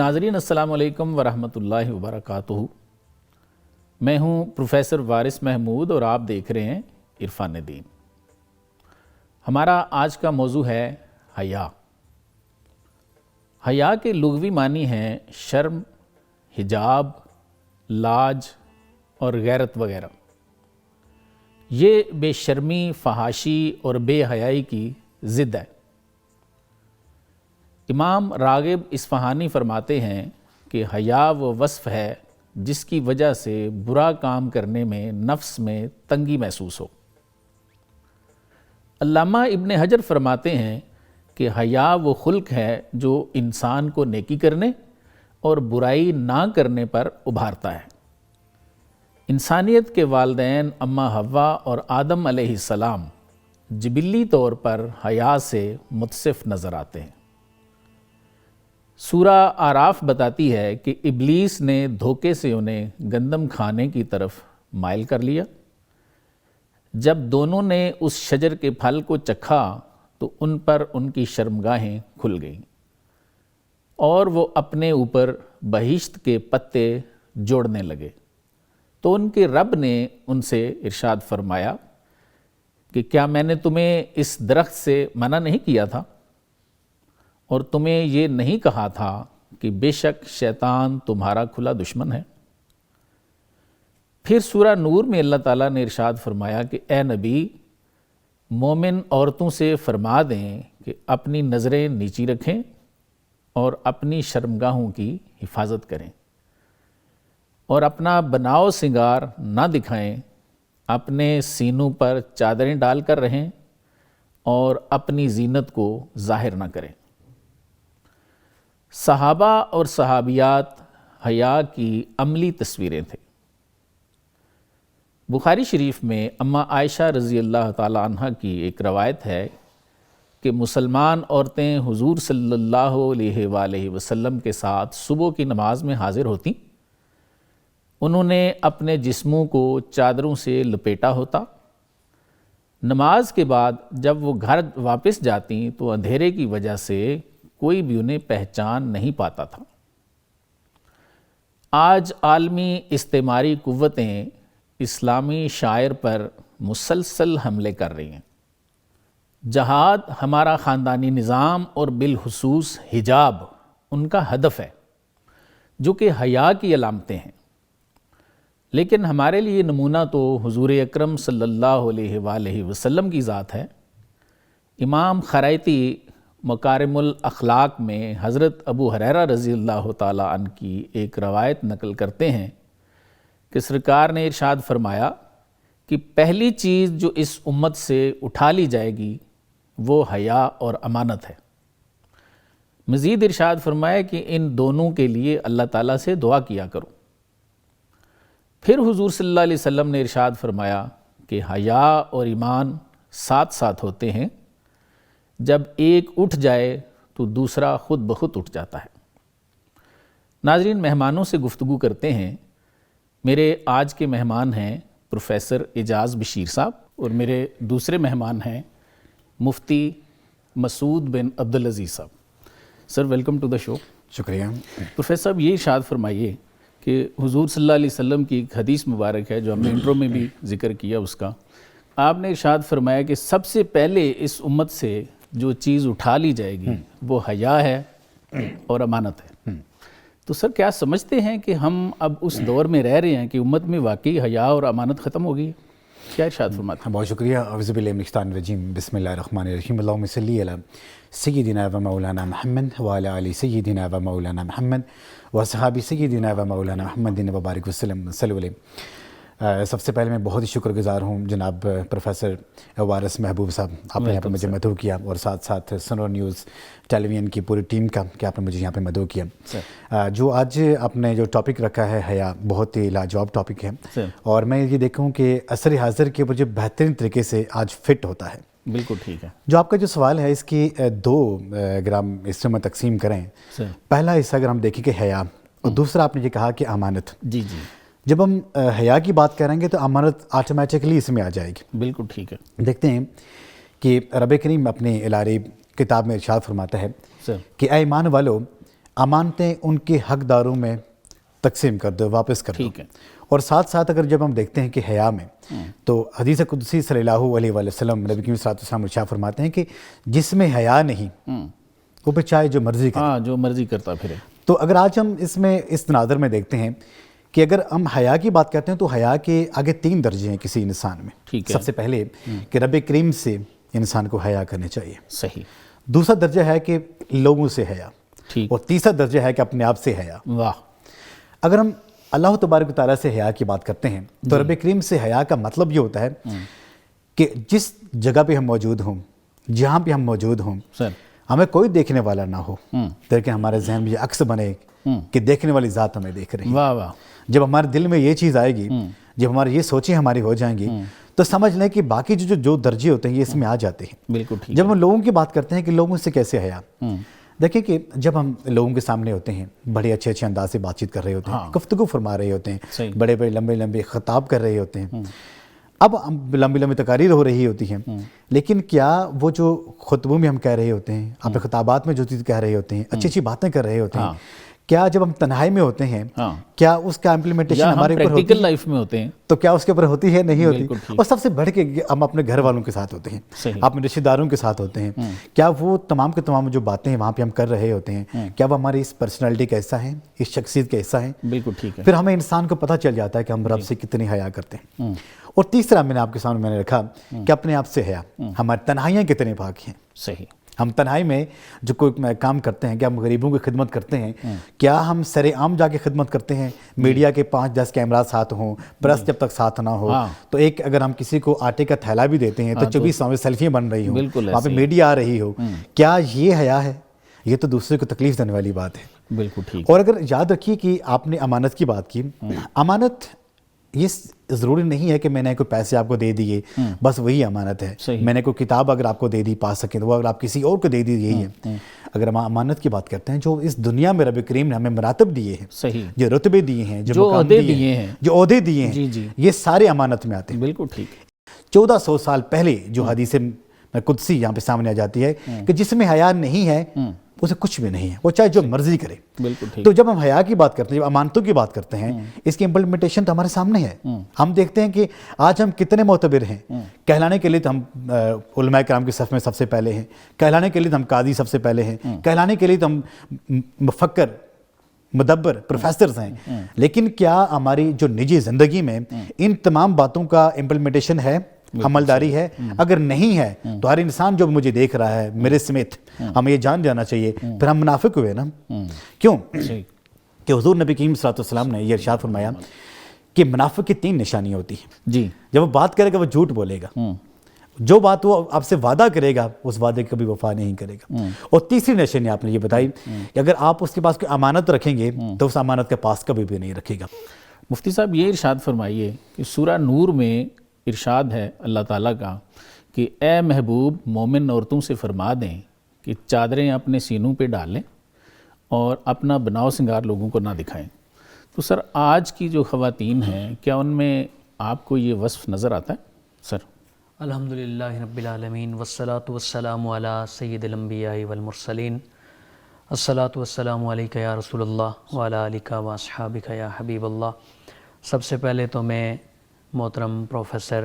ناظرین السلام علیکم ورحمۃ اللہ وبرکاتہ۔ میں ہوں پروفیسر وارث محمود اور آپ دیکھ رہے ہیں عرفان دین۔ ہمارا آج کا موضوع ہے حیا۔ حیا کے لغوی معنی ہیں شرم، حجاب، لاج اور غیرت وغیرہ۔ یہ بے شرمی، فحاشی اور بے حیائی کی ضد ہے۔ امام راغب اصفہانی فرماتے ہیں کہ حیا وہ وصف ہے جس کی وجہ سے برا کام کرنے میں نفس میں تنگی محسوس ہو۔ علامہ ابن حجر فرماتے ہیں کہ حیا وہ خلق ہے جو انسان کو نیکی کرنے اور برائی نہ کرنے پر ابھارتا ہے۔ انسانیت کے والدین اماں حوا اور آدم علیہ السلام جبلی طور پر حیا سے متصف نظر آتے ہیں۔ سورہ اعراف بتاتی ہے کہ ابلیس نے دھوکے سے انہیں گندم کھانے کی طرف مائل کر لیا۔ جب دونوں نے اس شجر کے پھل کو چکھا تو ان پر ان کی شرمگاہیں کھل گئیں اور وہ اپنے اوپر بہشت کے پتے جوڑنے لگے۔ تو ان کے رب نے ان سے ارشاد فرمایا کہ کیا میں نے تمہیں اس درخت سے منع نہیں کیا تھا اور تمہیں یہ نہیں کہا تھا کہ بے شک شیطان تمہارا کھلا دشمن ہے؟ پھر سورہ نور میں اللہ تعالیٰ نے ارشاد فرمایا کہ اے نبی، مومن عورتوں سے فرما دیں کہ اپنی نظریں نیچی رکھیں اور اپنی شرمگاہوں کی حفاظت کریں اور اپنا بناؤ سنگار نہ دکھائیں، اپنے سینوں پر چادریں ڈال کر رہیں اور اپنی زینت کو ظاہر نہ کریں۔ صحابہ اور صحابیات حیا کی عملی تصویریں تھے۔ بخاری شریف میں اماں عائشہ رضی اللہ تعالی عنہ کی ایک روایت ہے کہ مسلمان عورتیں حضور صلی اللہ علیہ وآلہ وسلم کے ساتھ صبح کی نماز میں حاضر ہوتیں۔ انہوں نے اپنے جسموں کو چادروں سے لپیٹا ہوتا۔ نماز کے بعد جب وہ گھر واپس جاتیں تو اندھیرے کی وجہ سے کوئی بھی انہیں پہچان نہیں پاتا تھا۔ آج عالمی استعماری قوتیں اسلامی شاعر پر مسلسل حملے کر رہی ہیں۔ جہاد ہمارا خاندانی نظام اور بالخصوص حجاب ان کا ہدف ہے جو کہ حیا کی علامتیں ہیں، لیکن ہمارے لیے نمونہ تو حضور اکرم صلی اللہ علیہ وآلہ وسلم کی ذات ہے۔ امام خرائطی مکارم الاخلاق میں حضرت ابو ہریرہ رضی اللہ تعالی عنہ کی ایک روایت نقل کرتے ہیں کہ سرکار نے ارشاد فرمایا کہ پہلی چیز جو اس امت سے اٹھا لی جائے گی وہ حیا اور امانت ہے۔ مزید ارشاد فرمایا کہ ان دونوں کے لیے اللہ تعالیٰ سے دعا کیا کرو۔ پھر حضور صلی اللہ علیہ وسلم نے ارشاد فرمایا کہ حیا اور ایمان ساتھ ساتھ ہوتے ہیں، جب ایک اٹھ جائے تو دوسرا خود بخود اٹھ جاتا ہے۔ ناظرین، مہمانوں سے گفتگو کرتے ہیں۔ میرے آج کے مہمان ہیں پروفیسر اعجاز بشیر صاحب اور میرے دوسرے مہمان ہیں مفتی مسعود بن عبدالعزیز صاحب۔ سر، ویلکم ٹو دا شو۔ شکریہ۔ پروفیسر صاحب، یہ ارشاد فرمائیے کہ حضور صلی اللہ علیہ وسلم کی ایک حدیث مبارک ہے جو ہم نے انٹرو میں بھی ذکر کیا اس کا۔ آپ نے ارشاد فرمایا کہ سب سے پہلے اس امت سے جو چیز اٹھا لی جائے گی وہ حیا ہے اور امانت ہے۔ تو سر، کیا سمجھتے ہیں کہ ہم اب اس دور میں رہ رہے ہیں کہ امت میں واقعی حیا اور امانت ختم ہو گئی ہے؟ کیا ارشاد فرماتے ہیں؟ بہت شکریہ۔ اعوذ باللہ من الشیطان الرجیم، بسم اللہ الرحمن الرحیم، اللہم صلی علی سیدنا و مولانا محمد وعلی آل سیدنا و مولانا محمد وصحابی سیدنا و مولانا محمد وبارک وسلم صلی اللہ علیہ۔ سب سے پہلے میں بہت ہی شکر گزار ہوں جناب پروفیسر وارث محبوب صاحب، آپ نے یہاں پہ مجھے مدعو کیا، اور ساتھ ساتھ سنور نیوز ٹیلی ویژن کی پوری ٹیم کا کہ آپ نے مجھے یہاں پہ مدعو کیا۔ جو آج آپ نے جو ٹاپک رکھا ہے حیا، بہت ہی لاجواب ٹاپک ہے، اور میں یہ دیکھوں کہ عصر حاضر کے مجھے بہترین طریقے سے آج فٹ ہوتا ہے۔ بالکل ٹھیک ہے۔ جو آپ کا جو سوال ہے اس کی دو اگر ہم اس میں تقسیم کریں، پہلا حصہ اگر ہم دیکھیں کہ حیا، اور دوسرا آپ نے یہ کہا کہ امانت۔ جی جی، جب ہم حیا کی بات کریں گے تو امانت آٹومیٹکلی اس میں آ جائے گی۔ بالکل ٹھیک ہے۔ دیکھتے ہیں کہ رب کریم اپنی الہی کتاب میں ارشاد فرماتا ہے کہ اے ایمان والو، امانتیں ان کے حقداروں میں تقسیم کر دو، واپس کر دو. ٹھیک ہے. اور ساتھ ساتھ اگر جب ہم دیکھتے ہیں کہ حیا میں تو حدیث قدسی صلی اللہ علیہ وآلہ وسلم نبی کریم صلی اللہ علیہ وسلم ارشاد فرماتے ہیں کہ جس میں حیا نہیں وہ پہ چاہے جو مرضی کرے. ہاں، جو مرضی کرتا پھرے. تو اگر آج ہم اس تناظر میں دیکھتے ہیں کہ اگر ہم حیا کی بات کرتے ہیں تو حیا کے آگے 3 درجے ہیں کسی انسان میں. ٹھیک ہے. سب سے پہلے کہ رب کریم سے انسان کو حیا کرنی چاہیے. صحیح. دوسرا درجہ ہے کہ لوگوں سے حیا. ٹھیک. اور تیسرا درجہ ہے کہ اپنے آپ سے حیا. واہ. اگر ہم اللہ تبارک و تعالیٰ سے حیا کی بات کرتے ہیں تو رب کریم سے حیا کا مطلب یہ ہوتا ہے کہ جس جگہ پہ ہم موجود ہوں، جہاں پہ ہم موجود ہوں، سر. ہمیں کوئی دیکھنے والا نہ ہو، لیکن ہمارے ذہن میں یہ عکس بنے کہ دیکھنے والی ذات ہمیں دیکھ رہی ہے. واہ واہ. جب ہمارے دل میں یہ چیز آئے گی، جب ہماری یہ سوچیں ہماری ہو جائیں گی، تو سمجھ لیں کہ باقی جو درجے ہوتے ہیں یہ اس میں آ جاتے ہیں. بالکل ٹھیک. جب ہم لوگوں کی بات کرتے ہیں کہ لوگوں سے کیسے حیا، دیکھیں کہ جب ہم لوگوں کے سامنے ہوتے ہیں بڑے اچھے انداز سے بات چیت کر رہے ہوتے ہیں، گفتگو فرما رہے ہوتے ہیں، بڑے لمبے خطاب کر رہے ہوتے ہیں، اب لمبی تقاریر ہو رہی ہوتی ہیں، لیکن کیا وہ جو خطبوں میں ہم کہہ رہے ہوتے ہیں، اپنے خطابات میں جو چیز کہہ رہے ہوتے ہیں، اچھی باتیں کر رہے ہوتے ہیں، کیا جب ہم تنہائی میں ہوتے ہیں کیا اس کا امپلیمنٹیشن ہمارے اوپر ہوتی ہے؟ پریکٹیکل لائف میں ہوتے ہیں تو کیا اس کے اوپر ہوتی ہے؟ نہیں ہوتی. اور سب سے بڑھ کے ہم اپنے گھر والوں کے ساتھ ہوتے ہیں، اپنے رشتہ داروں کے ساتھ ہوتے ہیں. کیا وہ تمام کے تمام جو باتیں وہاں پہ ہم کر رہے ہوتے ہیں، کیا وہ ہماری اس پرسنالٹی کا حصہ ہیں، اس شخصیت کا حصہ ہیں؟ بالکل ٹھیک ہے. پھر ہمیں انسان کو پتہ چل جاتا ہے کہ ہم رب سے کتنی حیا کرتے ہیں. اور تیسرا میں نے آپ کے سامنے میں نے رکھا کہ اپنے آپ سے حیا، ہماری تنہائیاں کتنے پاک ہیں. صحیح. ہم تنہائی میں جو کوئی کام کرتے ہیں، کیا ہم غریبوں کی خدمت کرتے ہیں؟ کیا ہم سر عام جا کے خدمت کرتے ہیں؟ میڈیا کے 5-10 کیمرہ ساتھ ہوں، پریس جب تک ساتھ نہ ہو تو ایک اگر ہم کسی کو آٹے کا تھیلا بھی دیتے ہیں تو 24 میں سیلفیاں بن رہی ہوں، وہاں پہ میڈیا آ رہی ہو، کیا یہ حیا ہے؟ یہ تو دوسرے کو تکلیف دینے والی بات ہے. بالکل ٹھیک. اور اگر یاد رکھیے کہ آپ نے امانت کی بات کی، امانت یہ ضروری نہیں ہے کہ میں نے کوئی پیسے آپ کو دے دیے بس وہی امانت ہے. میں نے کوئی کتاب اگر آپ کو دے دی پا سکیں تو وہ اگر آپ کسی اور کو دے دی یہی ہے. اگر ہم امانت کی بات کرتے ہیں، جو اس دنیا میں رب کریم نے ہمیں مراتب دیے ہیں، صحیح، جو رتبے دیے ہیں، جو عہدے دیے ہیں، جو عہدے دیے ہیں، یہ سارے امانت میں آتے ہیں. بالکل ٹھیک. 1400 سال پہلے جو حدیث قدسی یہاں پہ سامنے آ جاتی ہے کہ جس میں حیا نہیں ہے اسے کچھ بھی نہیں ہے، وہ چاہے جو مرضی کرے. بالکل ٹھیک. تو جب ہم حیا کی بات کرتے ہیں، جب امانتوں کی بات کرتے ہیں، اس کی امپلیمنٹیشن تو ہمارے سامنے ہے. ہم دیکھتے ہیں کہ آج ہم کتنے معتبر ہیں. کہلانے کے لیے تو ہم علماء کرام کے صف میں سب سے پہلے ہیں، کہلانے کے لیے تو ہم قاضی سب سے پہلے ہیں، کہلانے کے لیے تو ہم مفکر، مدبر، پروفیسرز ہیں. لیکن کیا ہماری جو نجی زندگی میں ان تمام باتوں کا امپلیمنٹیشن ہے، عملداری ہے؟ اگر نہیں ہے تو ہر انسان جو مجھے دیکھ رہا ہے میرے سمیت ہمیں یہ جان جانا چاہیے پھر ہم منافق ہوئے نا. کیوں کہ حضور نبی کریم صلی اللہ علیہ وسلم نے یہ ارشاد فرمایا کہ منافق کی 3 نشانیاں ہوتی ہیں. جی. جب وہ بات کرے گا وہ جھوٹ بولے گا، جو بات وہ آپ سے وعدہ کرے گا اس وعدے کبھی وفا نہیں کرے گا. اور تیسری نشانی آپ نے یہ بتائی کہ اگر آپ اس کے پاس کوئی امانت رکھیں گے تو اس امانت کے پاس کبھی بھی نہیں رکھے گا. مفتی صاحب یہ ارشاد فرمائیے کہ سورہ نور میں ارشاد ہے اللہ تعالیٰ کا کہ اے محبوب مومن عورتوں سے فرما دیں کہ چادریں اپنے سینوں پہ ڈالیں اور اپنا بناؤ سنگار لوگوں کو نہ دکھائیں. تو سر آج کی جو خواتین ہیں کیا ان میں آپ کو یہ وصف نظر آتا ہے سر؟ الحمدللہ رب العالمین والصلاة والسلام علی سید الانبیاء والمرسلین. الصلاة والسلام علیکہ یا رسول اللہ وعلی آلکہ واصحابکہ یا حبیب اللہ. سب سے پہلے تو میں محترم پروفیسر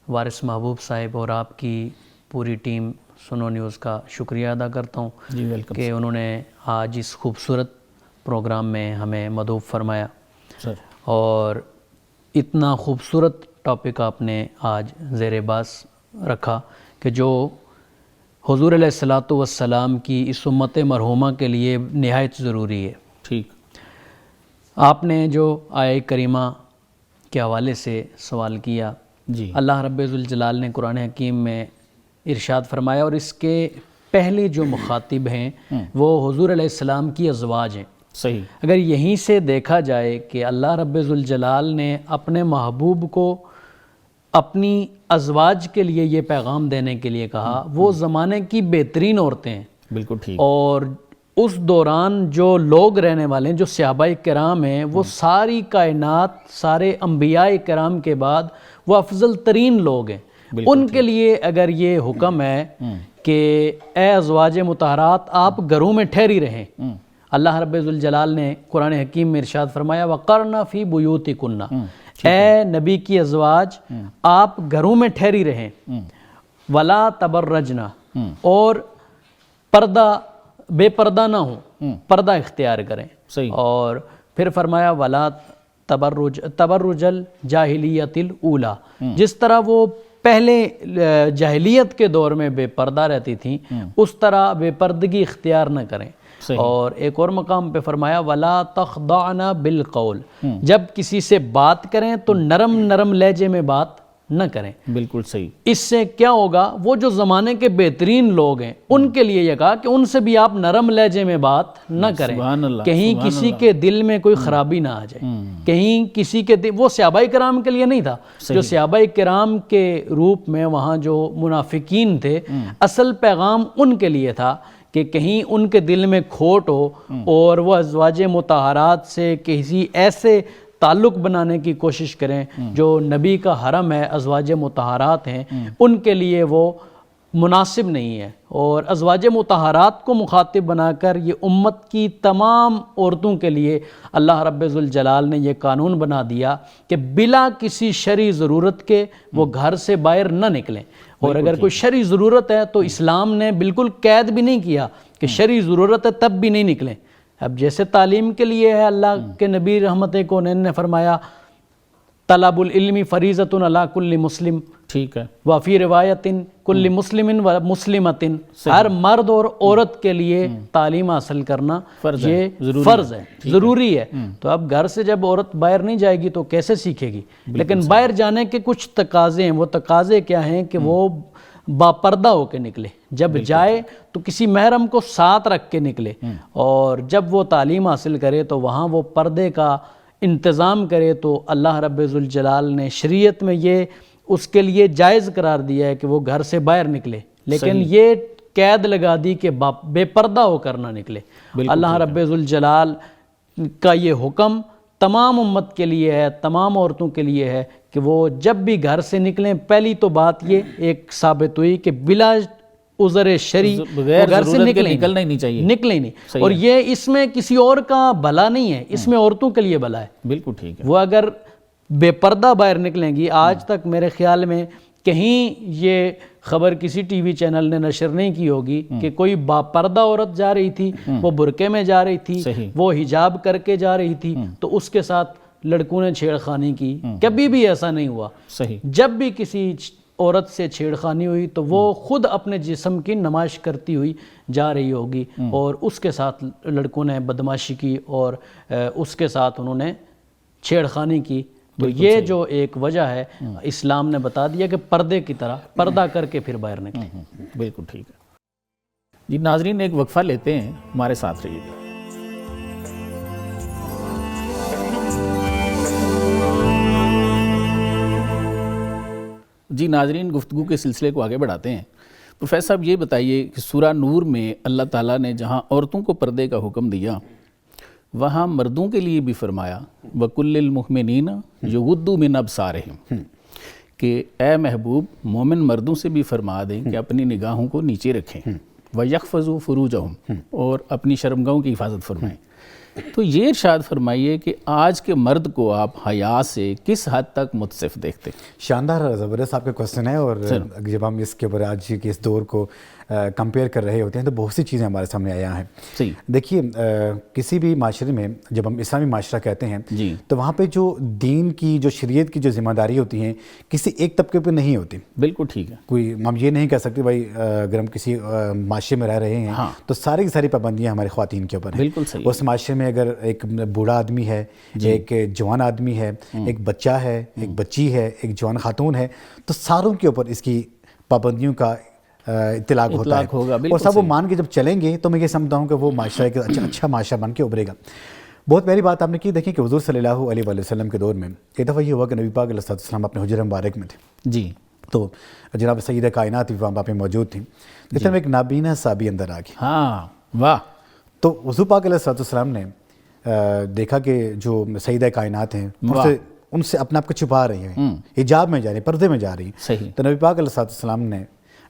وارث محبوب صاحب اور آپ کی پوری ٹیم سنو نیوز کا شکریہ ادا کرتا ہوں جی ویلکم کہ انہوں نے آج اس خوبصورت پروگرام میں ہمیں مدعو فرمایا سر. اور اتنا خوبصورت ٹاپک آپ نے آج زیر باس رکھا کہ جو حضور علیہ الصلاۃ والسلام کی اس امت مرحومہ کے لیے نہایت ضروری ہے. ٹھیک. آپ نے جو آیہ کریمہ کے حوالے سے سوال کیا، جی اللہ رب ذوالجلال نے قرآن حکیم میں ارشاد فرمایا اور اس کے پہلے جو مخاطب ہیں وہ حضور علیہ السلام کی ازواج ہیں. صحیح. اگر یہیں سے دیکھا جائے کہ اللہ رب ذوالجلال نے اپنے محبوب کو اپنی ازواج کے لیے یہ پیغام دینے کے لیے کہا، وہ زمانے کی بہترین عورتیں ہیں. بالکل ٹھیک. اور اس دوران جو لوگ رہنے والے ہیں، جو صحابہ کرام ہیں، وہ ساری کائنات، سارے انبیاء کرام کے بعد وہ افضل ترین لوگ ہیں. ان کے لیے اگر یہ حکم ہے کہ اے ازواج مطہرات آپ گھروں میں ٹھہری رہیں، اللہ رب ذوالجلال نے قرآن حکیم میں ارشاد فرمایا وَقَرْنَ فِي بُيُوتِكُنَّ، اے نبی کی ازواج آپ گھروں میں ٹھہری رہیں، وَلَا تَبَرَّجْنَ، اور پردہ بے پردہ نہ ہوں، پردہ اختیار کریں، صحیح، اور پھر فرمایا وَلَا تبرج الجاہلیت الاولی، جس طرح وہ پہلے جاہلیت کے دور میں بے پردہ رہتی تھیں اس طرح بے پردگی اختیار نہ کریں، اور ایک اور مقام پہ فرمایا وَلَا تَخْضَعْنَ بِالْقَوْلِ، جب کسی سے بات کریں تو نرم نرم لہجے میں بات نہ کریں۔ بالکل صحیح۔ اس سے کیا ہوگا، وہ جو زمانے کے بہترین لوگ ہیں ان کے لیے یہ کہا کہ ان سے بھی آپ نرم لہجے میں بات نہ کریں، سبحان اللہ، کہیں کسی کے دل میں کوئی خرابی نہ آ جائے، کہیں کسی کے وہ صحابہ کرام کے لیے نہیں تھا، جو صحابہ کرام کے روپ میں وہاں جو منافقین تھے، اصل پیغام ان کے لیے تھا کہ کہیں ان کے دل میں کھوٹ ہو اور وہ ازواج مطہرات سے کسی ایسے تعلق بنانے کی کوشش کریں جو نبی کا حرم ہے، ازواج مطہرات ہیں، ان کے لیے وہ مناسب نہیں ہے۔ اور ازواج مطہرات کو مخاطب بنا کر یہ امت کی تمام عورتوں کے لیے اللہ رب ذوالجلال نے یہ قانون بنا دیا کہ بلا کسی شرعی ضرورت کے وہ گھر سے باہر نہ نکلیں، اور اگر کوئی شرعی ضرورت ہے تو اسلام نے بالکل قید بھی نہیں کیا کہ شرعی ضرورت ہے تب بھی نہیں نکلیں۔ اب جیسے تعلیم کے لیے ہے، اللہ کے نبی رحمت کونین نے فرمایا طلب العلم فریضۃ علی کل مسلم، ٹھیک ہے، وفی روایت کل مسلم و مسلمۃ، ہر مرد اور عورت کے لیے تعلیم حاصل کرنا یہ فرض ہے، ضروری ہے۔ تو اب گھر سے جب عورت باہر نہیں جائے گی تو کیسے سیکھے گی؟ لیکن باہر جانے کے کچھ تقاضے ہیں، وہ تقاضے کیا ہیں کہ وہ باپردہ ہو کے نکلے، جب جائے تو کسی محرم کو ساتھ رکھ کے نکلے، اور جب وہ تعلیم حاصل کرے تو وہاں وہ پردے کا انتظام کرے۔ تو اللہ رب ذوالجلال نے شریعت میں یہ اس کے لیے جائز قرار دیا ہے کہ وہ گھر سے باہر نکلے، لیکن یہ قید لگا دی کہ بے پردہ ہو کر نہ نکلے۔ اللہ رب ذوالجلال کا یہ حکم تمام امت کے لیے ہے، تمام عورتوں کے لیے ہے کہ وہ جب بھی گھر سے نکلیں، پہلی تو بات یہ ایک ثابت ہوئی کہ بلا عذر شرعی گھر سے نکلنا ہی نہیں چاہیے، نکلے نہیں، اور یہ اس میں کسی اور کا بھلا نہیں ہے، اس میں عورتوں کے لیے بھلا ہے۔ بالکل ٹھیک ہے۔ وہ اگر بے پردہ باہر نکلیں گی، آج تک میرے خیال میں کہیں یہ خبر کسی ٹی وی چینل نے نشر نہیں کی ہوگی کہ کوئی باپردہ عورت جا رہی تھی، وہ برقعے میں جا رہی تھی، وہ حجاب کر کے جا رہی تھی تو اس کے ساتھ لڑکوں نے چھیڑخانی کی، کبھی بھی ایسا نہیں ہوا۔ صحیح، جب بھی کسی عورت سے چھیڑخانی ہوئی تو وہ خود اپنے جسم کی نمائش کرتی ہوئی جا رہی ہوگی، اور اس کے ساتھ لڑکوں نے بدماشی کی اور اس کے ساتھ انہوں نے چھیڑخانی کی۔ تو یہ جو ایک وجہ ہے، اسلام نے بتا دیا کہ پردے کی طرح پردہ کر کے پھر باہر نکلیں۔ بالکل ٹھیک ہے جی۔ ناظرین ایک وقفہ لیتے ہیں، ہمارے ساتھ رہیے گا۔ جی ناظرین، گفتگو کے سلسلے کو آگے بڑھاتے ہیں۔ پروفیسر صاحب یہ بتائیے کہ سورہ نور میں اللہ تعالیٰ نے جہاں عورتوں کو پردے کا حکم دیا، وہاں مردوں کے لیے بھی فرمایا وَكُلِّ الْمُؤْمِنِينَ يُغُضُّوا مِنْ أَبْصَارِهِمْ، کہ اے محبوب مومن مردوں سے بھی فرما دیں کہ اپنی نگاہوں کو نیچے رکھیں، وَيَحْفَظُوا فُرُوجَهُمْ، اور اپنی شرمگاہوں کی حفاظت فرمائیں۔ تو یہ ارشاد فرمائیے کہ آج کے مرد کو آپ حیا سے کس حد تک متصف دیکھتے ہیں؟ شاندار، زبردست آپ کا کوسچن ہے، اور جب ہم اس کے اوپر آج کے اس دور کو کمپیئر کر رہے ہوتے ہیں تو بہت سی چیزیں ہمارے سامنے آیا ہیں۔ صحیح، دیکھیے کسی بھی معاشرے میں جب ہم اسلامی معاشرہ کہتے ہیں تو وہاں پہ جو دین کی، جو شریعت کی جو ذمہ داری ہوتی ہیں کسی ایک طبقے پہ نہیں ہوتی۔ بالکل ٹھیک ہے، کوئی ہم یہ نہیں کہہ سکتے بھائی اگر ہم کسی معاشرے میں رہ رہے ہیں تو ساری کی ساری پابندیاں ہماری خواتین کے اوپر ہیں۔ بالکل صحیح۔ اس معاشرے میں اگر ایک بوڑھا آدمی ہے، ایک جوان آدمی ہے، ایک بچہ ہے، ایک بچی ہے، ایک جوان خاتون ہے، تو ساروں کے اوپر اس کی پابندیوں کا اطلاق ہوتا ہے، اور سب وہ مان کے جب چلیں گے تو میں یہ سمجھتا ہوں کہ وہ معاشرہ ایک اچھا معاشرہ بن کے ابھرے گا۔ بہت پہلی بات آپ نے کی، دیکھیں کہ حضور صلی اللہ علیہ وآلہ وسلم کے دور میں ایک دفعہ یہ ہوا کہ نبی پاک علیہ السلام اپنے حجرہ مبارک میں تھے جی، تو جناب سیدہ کائنات بھی وہاں پہ موجود تھیں، اس میں ایک نابینا صحابی اندر آ گئی۔ ہاں واہ، تو حضور پاک علیہ السلام نے دیکھا کہ جو سیدہ کائنات ہیں ان سے اپنے آپ کو چھپا رہی ہیں، حجاب میں جا رہی ہیں، پردے میں جا رہی ہیں۔ تو نبی پاک علیہ السلام نے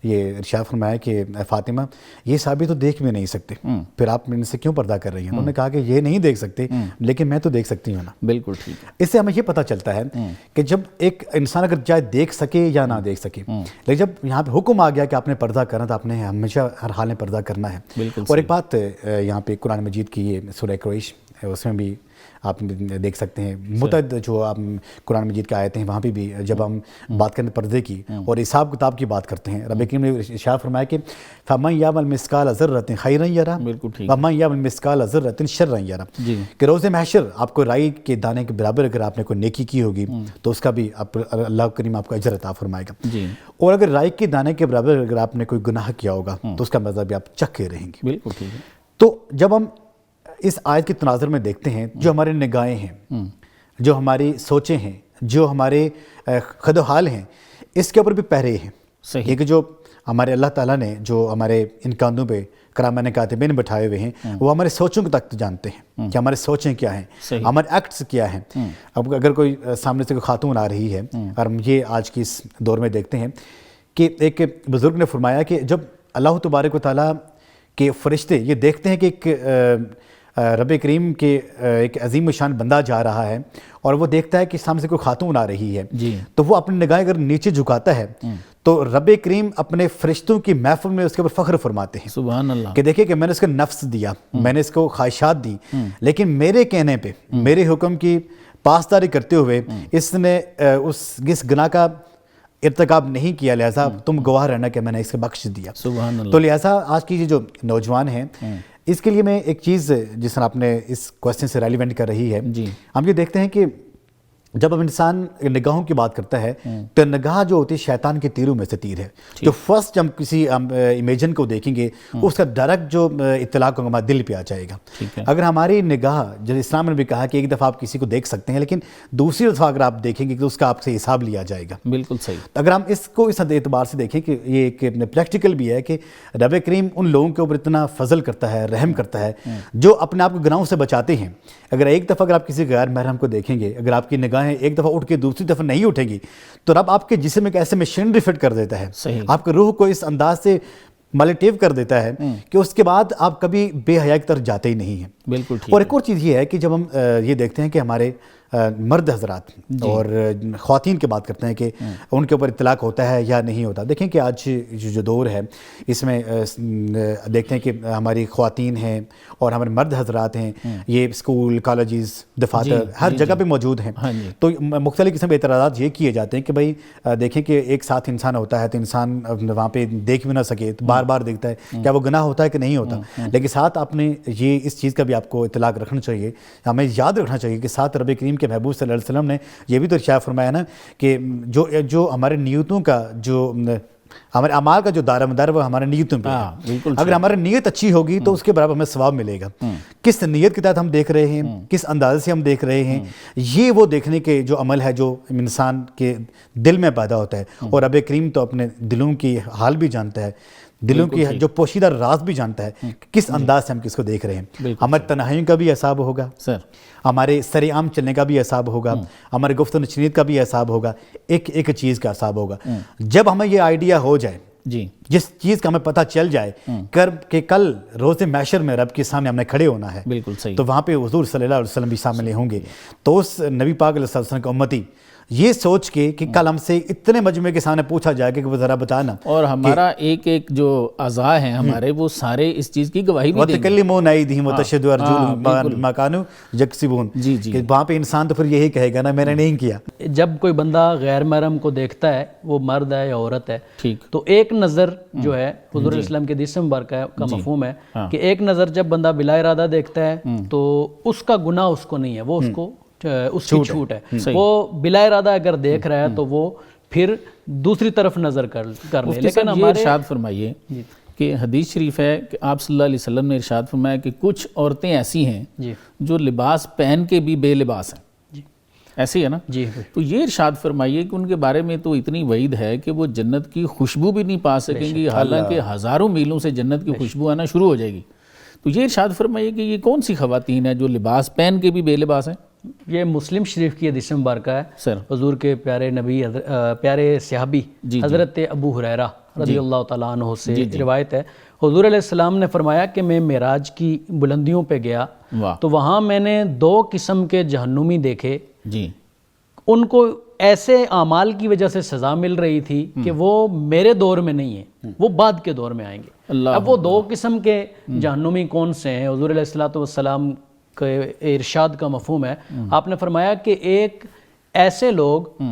یہ ارشاد فرمایا کہ فاطمہ یہ صحابی تو دیکھ بھی نہیں سکتے، پھر آپ ان سے کیوں پردہ کر رہی ہیں؟ انہوں نے کہا کہ یہ نہیں دیکھ سکتے لیکن میں تو دیکھ سکتی ہوں نا۔ بالکل ٹھیک ہے۔ اس سے ہمیں یہ پتہ چلتا ہے کہ جب ایک انسان اگر چاہے دیکھ سکے یا نہ دیکھ سکے، لیکن جب یہاں پہ حکم آ گیا کہ آپ نے پردہ کرنا تو آپ نے ہمیشہ ہر حال میں پردہ کرنا ہے۔ اور ایک بات یہاں پہ قرآن مجید کی یہ سورہ قریش، اس میں بھی آپ دیکھ سکتے ہیں متعدد جو آپ قرآن مجید کے آیتیں ہیں وہاں پہ بھی جب ہم بات کرتے ہیں پردے کی اور حساب کتاب کی بات کرتے ہیں، رب کریم نے ارشاد فرمایا کہ فَمَن يَعْمَلْ مِثْقَالَ ذَرَّةٍ خَيْرًا يَرَهُ وَمَن يَعْمَلْ مِثْقَالَ ذَرَّةٍ شَرًّا يَرَهُ، کہ روز محشر آپ کو رائی کے دانے کے برابر اگر آپ نے کوئی نیکی کی ہوگی تو اس کا بھی اللہ کریم آپ کو اجر عطا فرمائے گا، اور اگر رائی کے دانے کے برابر اگر آپ نے کوئی گناہ کیا ہوگا تو اس کا مزہ بھی آپ چکھے رہیں گے۔ بالکل ٹھیک ہے۔ تو جب ہم اس آیت کے تناظر میں دیکھتے ہیں، جو ہمارے نگاہیں ہیں، جو ہماری سوچیں ہیں، جو ہمارے خد و حال ہیں، اس کے اوپر بھی پہرے ہیں۔ صحیح۔ کہ جو ہمارے اللہ تعالیٰ نے جو ہمارے ان کاندھوں پہ کرامین کاتبین بٹھائے ہوئے ہیں، وہ ہمارے سوچوں کو تک جانتے ہیں کہ ہمارے سوچیں کیا ہیں، ہمارے ایکٹس کیا ہیں۔ اب اگر کوئی سامنے سے کوئی خاتون آ رہی ہے، اور ہم یہ آج کی اس دور میں دیکھتے ہیں کہ ایک بزرگ نے فرمایا کہ جب اللہ تبارک و تعالیٰ کے فرشتے یہ دیکھتے ہیں کہ ایک رب کریم کے ایک عظیم شان بندہ جا رہا ہے اور وہ دیکھتا ہے کہ سامنے سے کوئی خاتون آ رہی ہے، تو وہ اپنی نگاہیں اگر نیچے جھکاتا ہے تو رب کریم اپنے فرشتوں کی محفل میں اس کے اوپر فخر فرماتے ہیں، سبحان اللہ، کہ دیکھیں کہ میں نے اس کو نفس دیا، میں نے اس کو خواہشات دی، لیکن میرے کہنے پہ میرے حکم کی پاسداری کرتے ہوئے اس نے اس گناہ کا ارتکاب نہیں کیا، لہٰذا تم گواہ رہنا کہ میں نے اسے بخش دیا۔ سبحان اللہ۔ تو لہٰذا آج کی جو نوجوان ہیں، اس کے لیے میں ایک چیز جس طرح آپ نے اس کویسچن سے ریلیونٹ کر رہی ہے، ہم یہ دیکھتے ہیں کہ جب اب انسان نگاہوں کی بات کرتا ہے تو نگاہ جو ہوتی ہے شیطان کے تیروں میں سے تیر ہے، جو فرسٹ ہم کسی امیجن کو دیکھیں گے اس کا ڈائریکٹ جو اطلاق کو ہمارے دل پہ آ جائے گا۔ اگر ہماری نگاہ، جب اسلام نے بھی کہا کہ ایک دفعہ آپ کسی کو دیکھ سکتے ہیں لیکن دوسری دفعہ اگر آپ دیکھیں گے تو اس کا آپ سے حساب لیا جائے گا۔ بالکل صحیح۔ اگر ہم اس کو اس اعتبار سے دیکھیں کہ یہ ایک پریکٹیکل بھی ہے کہ رب کریم ان لوگوں کے اوپر اتنا فضل کرتا ہے، رحم کرتا ہے جو اپنے آپ کو گناہوں سے بچاتے ہیں۔ اگر ایک دفعہ اگر آپ کسی غیر محرم کو دیکھیں گے، اگر آپ کی نگاہیں ایک دفعہ اٹھ کے دوسری دفعہ نہیں اٹھیں گی تو رب آپ کے جسم ایک ایسے مشینری فٹ کر دیتا ہے، آپ کے روح کو اس انداز سے ملیٹیو کر دیتا ہے کہ اس کے بعد آپ کبھی بے حیائی کی طرف جاتے ہی نہیں ہیں۔ بالکل ٹھیک۔ اور ایک اور چیز یہ ہے کہ جب ہم یہ دیکھتے ہیں کہ ہمارے مرد حضرات اور خواتین کی بات کرتے ہیں کہ ان کے اوپر اطلاق ہوتا ہے یا نہیں ہوتا، دیکھیں کہ آج جو دور ہے اس میں دیکھتے ہیں کہ ہماری خواتین ہیں اور ہمارے مرد حضرات ہیں، یہ اسکول، کالجز، دفاتر ہر جگہ پہ موجود ہیں، تو مختلف قسم کے اعتراضات یہ کیے جاتے ہیں کہ بھائی دیکھیں کہ ایک ساتھ انسان ہوتا ہے تو انسان وہاں پہ دیکھ بھی نہ سکے، بار بار دیکھتا ہے، کیا وہ گناہ ہوتا ہے کہ نہیں ہوتا؟ لیکن ساتھ آپ نے یہ اس چیز کا بھی آپ کو اطلاق رکھنا چاہیے، ہمیں یاد رکھنا چاہیے کہ ساتھ رب کریم کے محبوب صلی اللہ علیہ وسلم نے یہ بھی تو ارشاد فرمایا نا کہ جو ہمارے نیتوں کا، جو ہمارے اعمال کا جو دائرہ مدار وہ ہمارے نیتوں پہ ہے، اگر ہماری نیت اچھی ہوگی تو اس کے برابر ہمیں ثواب ملے گا۔ کس نیت کے تحت ہم دیکھ رہے ہیں، کس انداز سے ہم دیکھ رہے ہیں، یہ وہ دیکھنے کے جو عمل ہے جو انسان کے دل میں پیدا ہوتا ہے، اور رب کریم تو اپنے دلوں کی حال بھی جانتا ہے، دلوں کی جو پوشیدہ راز بھی جانتا ہے، کس انداز سے ہم کس کو دیکھ رہے ہیں۔ ہماری تنہائیوں کا بھی حساب ہوگا، ہمارے سر عام چلنے کا بھی حساب ہوگا، ہمارے گفت و نشنیت کا بھی حساب ہوگا، ایک ایک چیز کا حساب ہوگا۔ جب ہمیں یہ آئیڈیا ہو جائے، جس چیز کا ہمیں پتہ چل جائے کہ کل روز محشر میں رب کے سامنے ہم نے کھڑے ہونا ہے، تو وہاں پہ حضور صلی اللہ علیہ وسلم بھی سامنے ہوں گے، تو اس نبی پاک علیہ السلام کے امتی یہ سوچ کے کہ کل ہم سے اتنے مجمع کے سامنے پوچھا جائے کہ وہ ذرا بتانا، اور ہمارا ایک ایک جو اعضاء ہیں ہمارے وہ سارے اس چیز کی گواہی بھی دیں گے۔ وَتَكَلِّمُونَ أَيْدِيهِمْ وَتَشْهَدُ أَرْجُلُهُم بِمَا كَانُوا يَكْسِبُونَ، کہ وہاں پہ انسان تو پھر یہی کہے گا نا میں نے نہیں کیا۔ جب کوئی بندہ غیر محرم کو دیکھتا ہے، وہ مرد ہے یا عورت ہے، تو ایک نظر جو ہے حضور اسلام کے حدیث مبارکہ کا مفہوم ہے کہ ایک نظر جب بندہ بلا ارادہ دیکھتا ہے تو اس کا گناہ اس کو نہیں ہے، وہ اس کو اس کی چھوٹ ہے۔ وہ بلا ارادہ اگر دیکھ رہا ہے تو وہ پھر دوسری طرف نظر کر لے۔ لیکن ہمارے ارشاد فرمائیے کہ حدیث شریف ہے کہ آپ صلی اللہ علیہ وسلم نے ارشاد فرمایا کہ کچھ عورتیں ایسی ہیں جو لباس پہن کے بھی بے لباس ہیں، ایسی ہے نا؟ تو یہ ارشاد فرمائیے کہ ان کے بارے میں تو اتنی وعید ہے کہ وہ جنت کی خوشبو بھی نہیں پا سکیں گی، حالانکہ ہزاروں میلوں سے جنت کی خوشبو آنا شروع ہو جائے گی۔ تو یہ ارشاد فرمائیے کہ یہ کون سی خواتین ہیں جو لباس پہن کے بھی بے لباس ہیں؟ یہ مسلم شریف کی حدیث مبارکہ ہے، حضور کے پیارے نبی، پیارے صحابی حضرت ابو ہریرہ رضی اللہ تعالیٰ عنہ سے روایت ہے، حضور علیہ السلام نے فرمایا کہ میں معراج کی بلندیوں پہ گیا تو وہاں میں نے 2 قسم کے جہنمی دیکھے، جی، ان کو ایسے اعمال کی وجہ سے سزا مل رہی تھی کہ وہ میرے دور میں نہیں ہیں، وہ بعد کے دور میں آئیں گے۔ اب وہ 2 قسم کے جہنمی کون سے ہیں؟ حضور علیہ السلام کے ارشاد کا مفہوم ہے، آپ نے فرمایا کہ ایک ایسے لوگ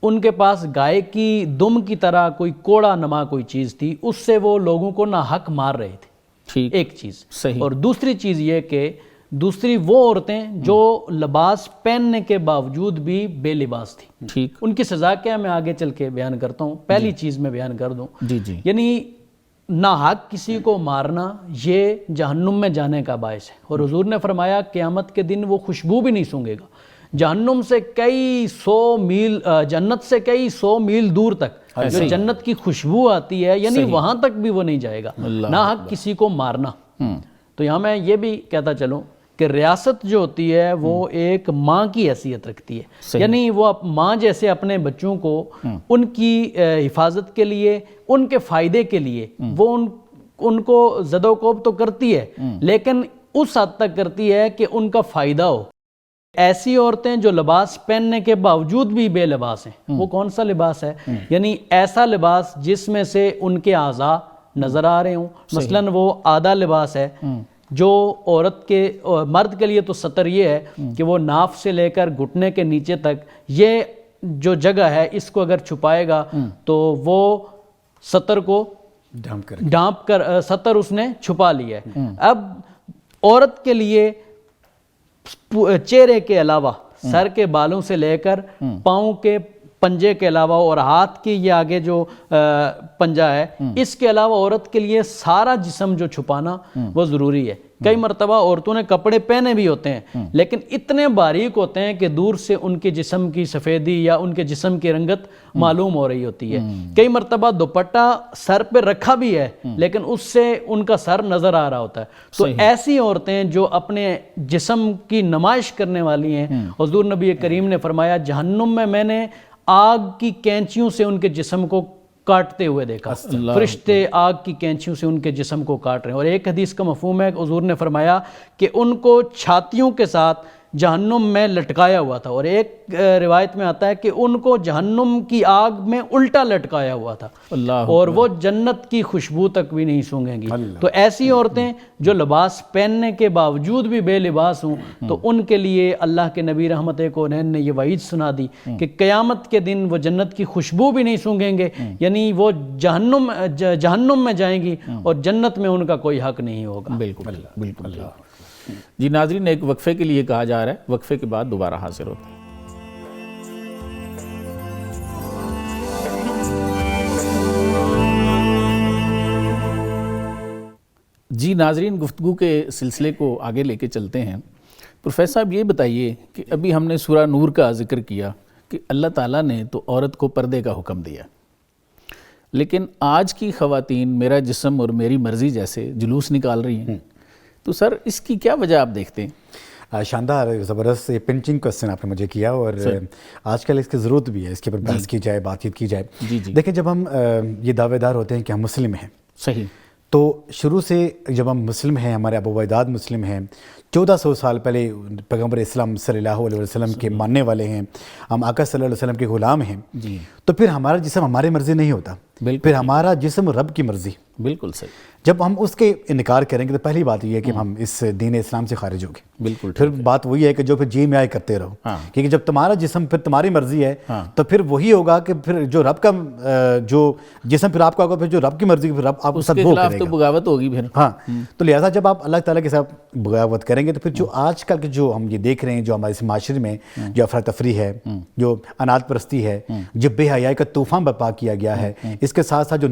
ان کے پاس گائے کی دم کی طرح کوئی کوڑا نما کوئی چیز تھی، اس سے وہ لوگوں کو ناحق مار رہے تھے، ایک چیز۔ اور دوسری چیز یہ کہ دوسری وہ عورتیں جو لباس پہننے کے باوجود بھی بے لباس تھی، ان کی سزا کیا میں آگے چل کے بیان کرتا ہوں، پہلی چیز میں بیان کر دوں، یعنی ناحق کسی کو مارنا یہ جہنم میں جانے کا باعث ہے۔ اور حضور نے فرمایا قیامت کے دن وہ خوشبو بھی نہیں سونگے گا، جہنم سے کئی 100 میل، جنت سے کئی 100 میل دور تک جو جنت کی خوشبو آتی ہے، یعنی وہاں تک بھی وہ نہیں جائے گا، ناحق کسی کو مارنا۔ تو یہاں میں یہ بھی کہتا چلوں کہ ریاست جو ہوتی ہے وہ ایک ماں کی حیثیت رکھتی ہے، یعنی وہ ماں جیسے اپنے بچوں کو ان کی حفاظت کے لیے، ان کے فائدے کے لیے وہ ان کو زد و کوب تو کرتی ہے، لیکن اس حد تک کرتی ہے کہ ان کا فائدہ ہو۔ ایسی عورتیں جو لباس پہننے کے باوجود بھی بے لباس ہیں، وہ کون سا لباس ہے؟ یعنی ایسا لباس جس میں سے ان کے اعضاء نظر آ رہے ہوں، مثلاً وہ آدھا لباس ہے جو عورت کے، مرد کے لیے تو ستر یہ ہے کہ وہ ناف سے لے کر گھٹنے کے نیچے تک یہ جو جگہ ہے اس کو اگر چھپائے گا تو وہ ستر کو ڈھانپ کر ستر اس نے چھپا لیا ہے۔ اب عورت کے لیے چہرے کے علاوہ سر کے بالوں سے لے کر پاؤں کے پنجے کے علاوہ اور ہاتھ کی یہ آگے جو پنجہ ہے، اس کے علاوہ عورت کے لیے سارا جسم جو چھپانا وہ ضروری ہے۔ کئی مرتبہ عورتوں نے کپڑے پہنے بھی ہوتے ہیں لیکن اتنے باریک ہوتے ہیں کہ دور سے ان کے جسم کی سفیدی یا ان کے جسم کی رنگت معلوم ہو رہی ہوتی ہے۔ کئی مرتبہ دوپٹہ سر پہ رکھا بھی ہے لیکن اس سے ان کا سر نظر آ رہا ہوتا ہے۔ تو ایسی عورتیں جو اپنے جسم کی نمائش کرنے والی ہیں، حضور نبی کریم نے فرمایا جہنم میں نے آگ کی کینچیوں سے ان کے جسم کو کاٹتے ہوئے دیکھا، فرشتے آگ کی کینچیوں سے ان کے جسم کو کاٹ رہے ہیں۔ اور ایک حدیث کا مفہوم ہے کہ حضور نے فرمایا کہ ان کو چھاتیوں کے ساتھ جہنم میں لٹکایا ہوا تھا، اور ایک روایت میں آتا ہے کہ ان کو جہنم کی آگ میں الٹا لٹکایا ہوا تھا، اور وہ جنت کی خوشبو تک بھی نہیں سونگیں گی۔ تو ایسی عورتیں جو لباس پہننے کے باوجود بھی بے لباس ہوں تو ان کے لیے اللہ کے نبی رحمت کونین نے یہ وعید سنا دی کہ قیامت کے دن وہ جنت کی خوشبو بھی نہیں سونگیں گے، یعنی وہ جہنم میں جائیں گی اور جنت میں ان کا کوئی حق نہیں ہوگا۔ بالکل بالکل۔ جی ناظرین، ایک وقفے کے لیے کہا جا رہا ہے، وقفے کے بعد دوبارہ حاضر ہوتے ہیں۔ جی ناظرین، گفتگو کے سلسلے کو آگے لے کے چلتے ہیں۔ پروفیسر صاحب یہ بتائیے کہ ابھی ہم نے سورہ نور کا ذکر کیا کہ اللہ تعالیٰ نے تو عورت کو پردے کا حکم دیا، لیکن آج کی خواتین میرا جسم اور میری مرضی جیسے جلوس نکال رہی ہیں، تو سر اس کی کیا وجہ آپ دیکھتے ہیں؟ شاندار، زبردست یہ پنچنگ کوسچن آپ نے مجھے کیا، اور آج کل اس کی ضرورت بھی ہے، اس کے اوپر بحث کی جائے، بات چیت کی جائے۔ دیکھیں، جب ہم یہ دعوے دار ہوتے ہیں کہ ہم مسلم ہیں، صحیح، تو شروع سے جب ہم مسلم ہیں، ہمارے ابا و اجداد مسلم ہیں، 1400 سال پہلے پیغمبر اسلام صلی اللہ علیہ وسلم کے ماننے والے ہیں، ہم آقا صلی اللہ علیہ وسلم کے غلام ہیں، تو پھر ہمارا جسم ہماری مرضی نہیں ہوتا، پھر ہمارا جسم رب کی مرضی۔ بالکل صحیح۔ جب ہم اس کے انکار کریں گے تو پہلی بات یہ ہے کہ ہم اس دین اسلام سے خارج ہوں گے۔ بالکل۔ پھر بات وہی ہے کہ جو پھر جی میں آئے کرتے رہو، کیونکہ جب تمہارا جسم پھر تمہاری مرضی ہے تو پھر وہی ہوگا کہ پھر جو رب کا جو جسم پھر آپ کا ہوگا، پھر جو رب کی مرضی پھر رب آپ کے خلاف تو بغاوت ہوگی پھر۔ ہاں، تو لہٰذا جب آپ اللہ تعالیٰ کے ساتھ بغاوت کریں گے تو پھر جو آج کل کے جو ہم یہ دیکھ رہے ہیں، جو ہمارے معاشرے میں جو افراتفری ہے، جو اناج پرستی ہے، جو بے حیائی کا طوفان برپا کیا گیا ہے، اس کے ساتھ ساتھ جو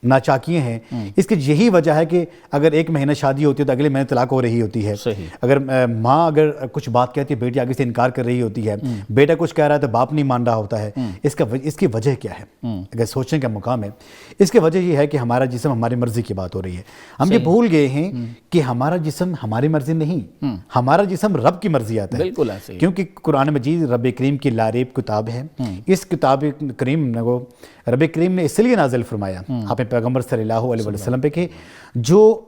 ناچاکیاں ہیں، اس کی یہی وجہ ہے کہ اگر ایک مہینہ شادی ہوتی ہے تو اگلے مہینے طلاق ہو رہی ہوتی ہے، اگر ماں اگر کچھ بات کہتی ہے بیٹی آگے سے انکار کر رہی ہوتی ہے، بیٹا کچھ کہہ رہا ہے تو باپ نہیں مان رہا ہوتا ہے۔ اس کی وجہ کیا ہے؟ اگر سوچنے کا مقام ہے، اس کی وجہ یہ ہے کہ ہمارا جسم ہماری مرضی کی بات ہو رہی ہے۔ ہم یہ بھول گئے ہیں کہ ہمارا جسم ہماری مرضی نہیں، ہمارا جسم رب کی مرضی آتا ہے۔ بالکل ایسے، کیونکہ قرآن مجید رب کریم کی لاریب کتاب ہے، اس کتاب کریم کو رب کریم نے اس لیے نازل فرمایا آپ پیغمبر صلی اللہ علیہ وسلم پہ کہ جو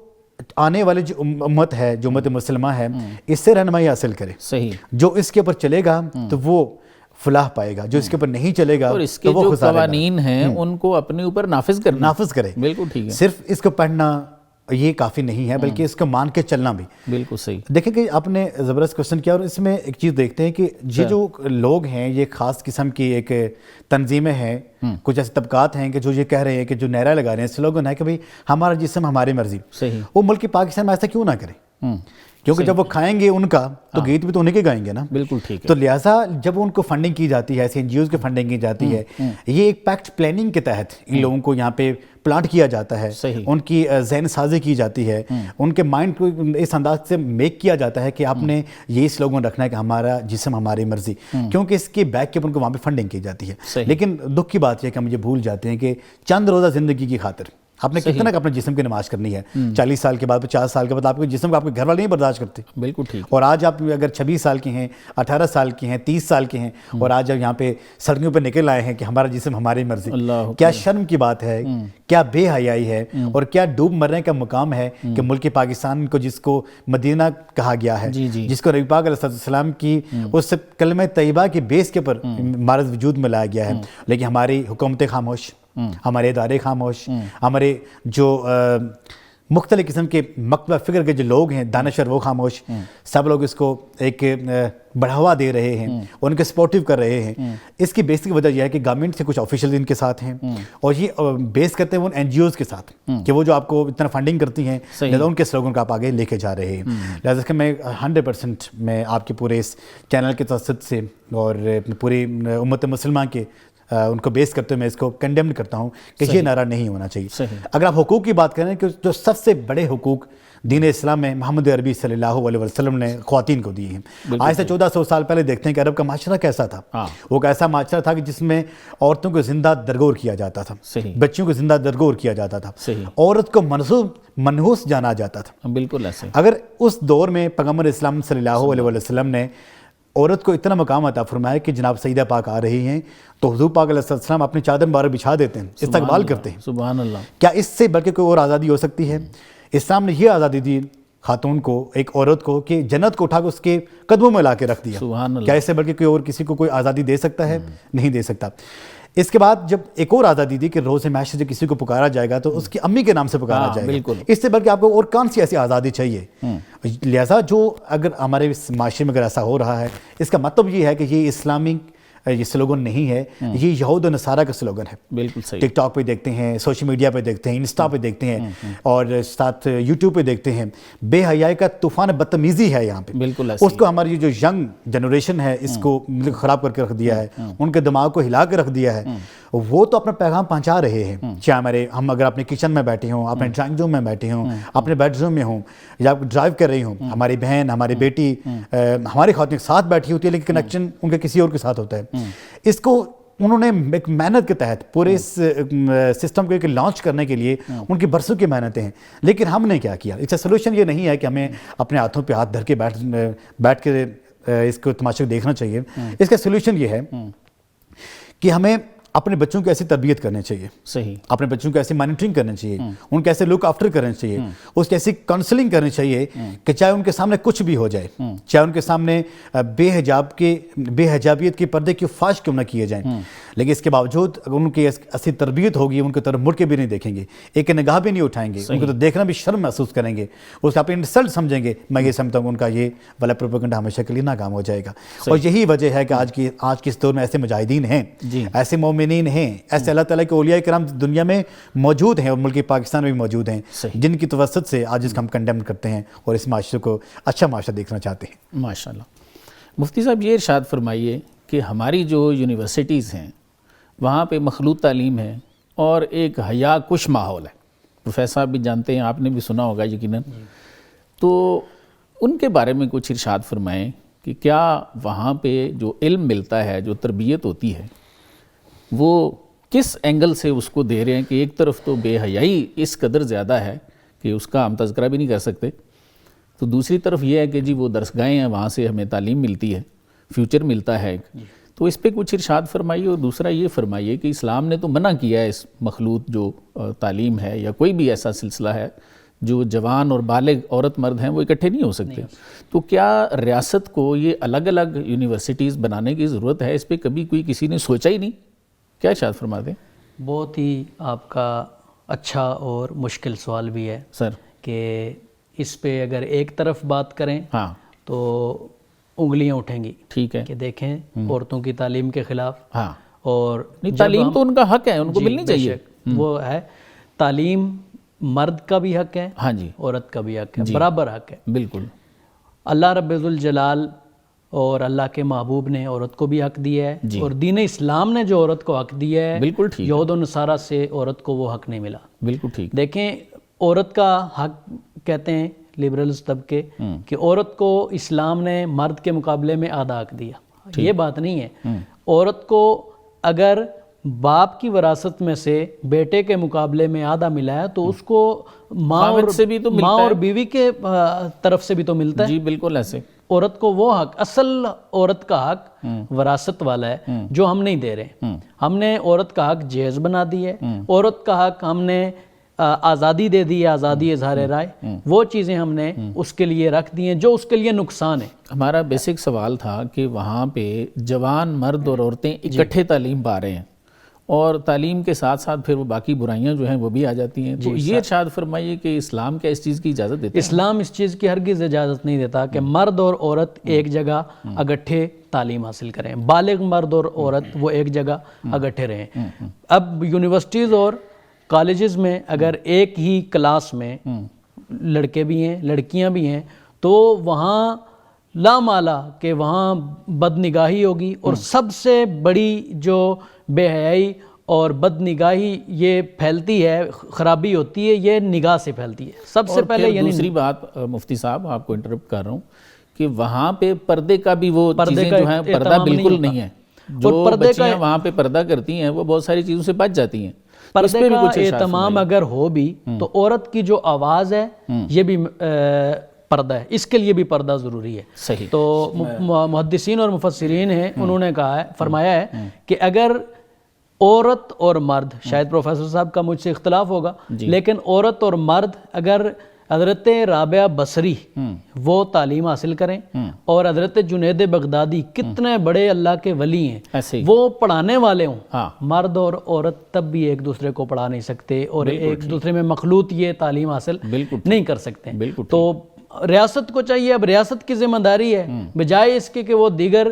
آنے والی جو امت ہے، جو امت مسلمہ ہے، اس سے رہنمائی حاصل کرے. صحیح. جو اس کے اوپر چلے گا تو وہ فلاح پائے گا، جو اس کے اوپر نہیں چلے گا اور اس کے جو قوانین ہیں ان کو اپنے اوپر نافذ کرے. بالکل ٹھیک ہے. صرف اس کو پڑھنا یہ کافی نہیں ہے بلکہ اس کو مان کے چلنا بھی. بالکل صحیح. دیکھیں کہ آپ نے زبردست کوشچن کیا، اور اس میں ایک چیز دیکھتے ہیں کہ یہ جو لوگ ہیں یہ خاص قسم کی ایک تنظیمیں ہیں، کچھ ایسے طبقات ہیں کہ جو یہ کہہ رہے ہیں کہ جو نعرہ لگا رہے ہیں سلوگن ہے کہ بھئی ہمارا جسم ہماری مرضی. صحیح. وہ ملک پاکستان میں ایسا کیوں نہ کریں؟ کیونکہ جب وہ کھائیں گے ان کا تو گیت بھی تو انہیں کے گائیں گے نا. بالکل ٹھیک ہے. تو لہٰذا جب ان کو فنڈنگ کی جاتی ہے، ایسے این جی اوز کی فنڈنگ کی جاتی ہے، یہ ایک پیکٹ پلاننگ کے تحت ان لوگوں کو یہاں پہ پلانٹ کیا جاتا ہے. صحیح. ان کی ذہن سازی کی جاتی ہے، ان کے مائنڈ کو اس انداز سے میک کیا جاتا ہے کہ آپ نے یہ سلوگن رکھنا ہے کہ ہمارا جسم ہماری مرضی، کیونکہ اس کے بیک کے اوپر ان کو وہاں پہ فنڈنگ کی جاتی ہے. لیکن دکھ کی بات یہ ہے کہ ہم یہ بھول جاتے ہیں کہ چند روزہ زندگی کی خاطر آپ نے کتنا اپنے جسم کی نماز کرنی ہے. 40 سال کے بعد 50 سال کے بعد آپ کے جسم کو آپ کے گھر والے نہیں برداشت کرتے. بالکل ٹھیک. اور آج آپ اگر 26 سال کے ہیں، 18 سال کے ہیں، 30 سال کے ہیں، اور آج جب یہاں پہ سڑکوں پہ نکل آئے ہیں کہ ہمارا جسم ہماری مرضی، کیا شرم کی بات ہے، کیا بے حیائی ہے، اور کیا ڈوب مرنے کا مقام ہے کہ ملک پاکستان کو جس کو مدینہ کہا گیا ہے، جس کو نبی پاک علیہ السلام کی اس کلمہ طیبہ کی بیس کے اوپر مارز وجود میں لایا گیا ہے، لیکن ہماری حکومتیں خاموش، ہمارے ادارے خاموش، ہمارے جو مختلف قسم کے مکتبہ فکر کے جو لوگ ہیں دانشور وہ خاموش. سب لوگ اس کو ایک بڑھاوا دے رہے ہیں، ان کے سپورٹیو کر رہے ہیں. اس کی بیسک وجہ یہ ہے کہ گورنمنٹ سے کچھ آفیشیل ان کے ساتھ ہیں، اور یہ بیس کرتے ہیں وہ این جی اوز کے ساتھ کہ وہ جو آپ کو اتنا فنڈنگ کرتی ہیں، لہذا ان کے سلوگن کو آپ آگے لے کے جا رہے ہیں. لہذا کہ میں 100% میں آپ کے پورے اس چینل کے توسط سے اور پوری امت مسلمہ کے ان کو بیس کرتے ہوئے میں اس کو کنڈیمن کرتا ہوں کہ یہ نعرہ نہیں ہونا چاہیے. اگر آپ حقوق کی بات کریں کہ جو سب سے بڑے حقوق دین اسلام میں محمد عربی صلی اللہ علیہ وسلم نے خواتین کو دیے ہیں. آج سے 1400 سال پہلے دیکھتے ہیں کہ عرب کا معاشرہ کیسا تھا. وہ ایک ایسا معاشرہ تھا کہ جس میں عورتوں کو زندہ درگور کیا جاتا تھا، بچیوں کو زندہ درگور کیا جاتا تھا، عورت کو منحوس جانا جاتا تھا. بالکل ایسے. اگر اس دور میں پیغمبر اسلام صلی اللہ علیہ وسلم نے عورت کو اتنا مقام عطا فرمایا کہ جناب سیدہ پاک آ رہی ہیں تو حضور پاک علیہ السلام اپنی چادر مبارک بچھا دیتے ہیں، استقبال کرتے ہیں. سبحان اللہ. کیا اس سے بلکہ کوئی اور آزادی ہو سکتی ہے؟ اسلام نے یہ آزادی دی خاتون کو، ایک عورت کو، کہ جنت کو اٹھا کے اس کے قدموں میں لا کے رکھ دیا. سبحان اللہ. کیا اس سے بلکہ کوئی اور کسی کو کوئی آزادی دے سکتا ہے؟ نہیں دے سکتا. اس کے بعد جب ایک اور آزادی دی کہ روز معاشر سے کسی کو پکارا جائے گا تو اس کی امی کے نام سے پکارا جائے گا. اس سے بلکہ آپ کو اور کون سی ایسی آزادی چاہیے؟ لہٰذا جو اگر ہمارے اس معاشرے میں اگر ایسا ہو رہا ہے، اس کا مطلب یہ ہے کہ یہ اسلامک یہ سلوگن نہیں ہے، یہ یہود و نصارہ کا سلوگن ہے. بالکل صحیح. ٹک ٹاک پہ دیکھتے ہیں، سوشل میڈیا پہ دیکھتے ہیں، انسٹا پہ دیکھتے ہیں، اور ساتھ یوٹیوب پہ دیکھتے ہیں. بے حیائی کا طوفان بدتمیزی ہے یہاں پہ. بالکل. اس کو ہماری جو ینگ جنریشن ہے اس کو خراب کر کے رکھ دیا ہے، ان کے دماغ کو ہلا کے رکھ دیا ہے. وہ تو اپنا پیغام پہنچا رہے ہیں، چاہے ہم اگر اپنے کچن میں بیٹھے ہوں، اپنے ڈرائنگ روم میں بیٹھے ہوں، اپنے بیڈ روم میں ہوں، یا ڈرائیو کر رہی ہوں، ہماری بہن، ہماری بیٹی، ہماری خواتین کے ساتھ بیٹھی ہوتی ہے لیکن کنیکشن ان کے کسی اور کے ساتھ ہوتا ہے. اس کو انہوں نے ایک محنت کے تحت پورے اس سسٹم کو لانچ کرنے کے لیے ان کی برسوں کی محنتیں ہیں. لیکن ہم نے کیا کیا؟ اس کا سلوشن یہ نہیں ہے کہ ہمیں اپنے ہاتھوں پہ ہاتھ دھر کے بیٹھ کے اس کو تماشے دیکھنا چاہیے. اس کا سلوشن یہ ہے کہ ہمیں اپنے بچوں کو ایسی تربیت کرنی چاہیے. صحیح. اپنے بچوں کو ایسی مانیٹرنگ کرنی چاہیے، ان کو ایسے لک آفٹر کرنا چاہیے، اس کی ایسی کاؤنسلنگ کرنی چاہیے کہ چاہے ان کے سامنے کچھ بھی ہو جائے، چاہے ان کے سامنے بے حجابیت کے پردے کی فاش کیوں نہ کیے جائیں، لیکن اس کے باوجود اگر ان کی ایسی تربیت ہوگی ان کی طرف مڑ کے بھی نہیں دیکھیں گے، ایک نگاہ بھی نہیں اٹھائیں گے، ان کو تو دیکھنا بھی شرم محسوس کریں گے، اس کا آپ انسلٹ سمجھیں گے. میں یہ سمجھتا ہوں ان کا یہ والا پروپیگنڈا ہمیشہ کے لیے ناکام ہو جائے گا. اور یہی وجہ ہے کہ آج کے اس دور میں ایسے مجاہدین ہیں، ایسے مومنین ہیں، ایسے اللہ تعالیٰ کے اولیاء کرام دنیا میں موجود ہیں اور ملک پاکستان میں بھی موجود ہیں، جن کی توسط سے آج اس کو ہم کنڈیم کرتے ہیں اور اس معاشرے کو اچھا معاشرہ دیکھنا چاہتے ہیں. ماشاءاللہ. مفتی صاحب یہ ارشاد فرمائیے کہ ہماری جو یونیورسٹیز ہیں وہاں پہ مخلوط تعلیم ہے اور ایک حیا کش ماحول ہے. پروفیسر صاحب بھی جانتے ہیں، آپ نے بھی سنا ہوگا یقیناً. تو ان کے بارے میں کچھ ارشاد فرمائیں کہ کیا وہاں پہ جو علم ملتا ہے، جو تربیت ہوتی ہے، وہ کس اینگل سے اس کو دے رہے ہیں کہ ایک طرف تو بے حیائی اس قدر زیادہ ہے کہ اس کا ہم تذکرہ بھی نہیں کر سکتے، تو دوسری طرف یہ ہے کہ جی وہ درسگاہیں ہیں، وہاں سے ہمیں تعلیم ملتی ہے، فیوچر ملتا ہے. تو اس پہ کچھ ارشاد فرمائیے. اور دوسرا یہ فرمائیے کہ اسلام نے تو منع کیا ہے اس مخلوط جو تعلیم ہے یا کوئی بھی ایسا سلسلہ ہے جو جوان اور بالغ عورت مرد ہیں وہ اکٹھے نہیں ہو سکتے. تو کیا ریاست کو یہ الگ الگ یونیورسٹیز بنانے کی ضرورت ہے؟ اس پہ کبھی کوئی کسی نے سوچا ہی نہیں. کیا ارشاد فرماتے ہیں؟ بہت ہی آپ کا اچھا اور مشکل سوال بھی ہے سر کہ اس پہ اگر ایک طرف بات کریں ہاں تو انگلیاں اٹھیں گی. ٹھیک ہے. کہ دیکھیں عورتوں کی تعلیم کے خلاف. ہاں اور نہیں، تعلیم تو ان کا حق ہے، ان کو ملنی چاہیے. وہ ہے تعلیم مرد کا بھی حق ہے، ہاں جی عورت کا بھی حق ہے، برابر حق ہے. بالکل. اللہ رب الجلال اور اللہ کے محبوب نے عورت کو بھی حق دیا ہے، اور دین اسلام نے جو عورت کو حق دیا ہے، بالکل ٹھیک. یہود و نصارہ سے عورت کو وہ حق نہیں ملا. بالکل ٹھیک. دیکھیں عورت کا حق کہتے ہیں لبرلز طبقے کہ عورت کو اسلام نے مرد کے مقابلے میں آدھا حق دیا. یہ بات نہیں ہے. عورت کو اگر باپ کی وراثت میں سے بیٹے کے مقابلے میں آدھا ملا ہے تو اس کو ماں اور بیوی کے طرف سے بھی تو ملتا ہے. جی بالکل ایسے. عورت کو وہ حق، اصل عورت کا حق وراثت والا ہے جو ہم نہیں دے رہے. ہم نے عورت کا حق جائز بنا دی ہے. عورت کا حق ہم نے آزادی دے دی ہے، آزادی اظہار رائے. وہ چیزیں ہم نے اس کے لیے رکھ دی ہیں جو اس کے لیے نقصان ہے. ہمارا بیسک سوال تھا کہ وہاں پہ جوان مرد اور عورتیں اکٹھے تعلیم پا رہے ہیں، اور تعلیم کے ساتھ ساتھ پھر وہ باقی برائیاں جو ہیں وہ بھی آ جاتی ہیں. تو یہ ارشاد فرمائیے کہ اسلام کیا اس چیز کی اجازت دیتا ہے؟ اسلام اس چیز کی ہرگز اجازت نہیں دیتا کہ مرد اور عورت ایک جگہ اکٹھے تعلیم حاصل کریں. بالغ مرد اور عورت وہ ایک جگہ اکٹھے رہیں. اب یونیورسٹیز اور کالجز میں اگر ایک ہی کلاس میں لڑکے بھی ہیں لڑکیاں بھی ہیں تو وہاں لامالا کہ وہاں بد نگاہی ہوگی. اور سب سے بڑی جو بے حیائی اور بد نگاہی یہ پھیلتی ہے، خرابی ہوتی ہے، یہ نگاہ سے پھیلتی ہے سب سے پہلے. یعنی دوسری بات مفتی صاحب آپ کو انٹرپٹ کر رہا ہوں کہ وہاں پہ پردے کا بھی وہ چیزیں جو ہیں پردہ بالکل نہیں ہے. جو بچیاں وہاں پہ پردہ کرتی ہیں وہ بہت ساری چیزوں سے بچ جاتی ہیں. پردے کا اہتمام اگر ہو بھی تو عورت کی جو آواز ہے یہ بھی پردہ ہے، اس کے لیے بھی پردہ ضروری ہے. صحیح. تو محدثین اور مفسرین ہیں، انہوں نے کہا ہے، فرمایا ہے کہ اگر عورت اور مرد، شاید پروفیسر صاحب کا مجھ سے اختلاف ہوگا، لیکن عورت اور مرد اگر حضرت رابعہ بصری وہ تعلیم حاصل کریں اور حضرت جنید بغدادی کتنے بڑے اللہ کے ولی ہیں وہ پڑھانے والے ہوں، مرد اور عورت تب بھی ایک دوسرے کو پڑھا نہیں سکتے اور ایک دوسرے میں مخلوط یہ تعلیم حاصل نہیں کر سکتے. تو ریاست کو چاہیے، اب ریاست کی ذمہ داری ہے بجائے اس کے کہ وہ دیگر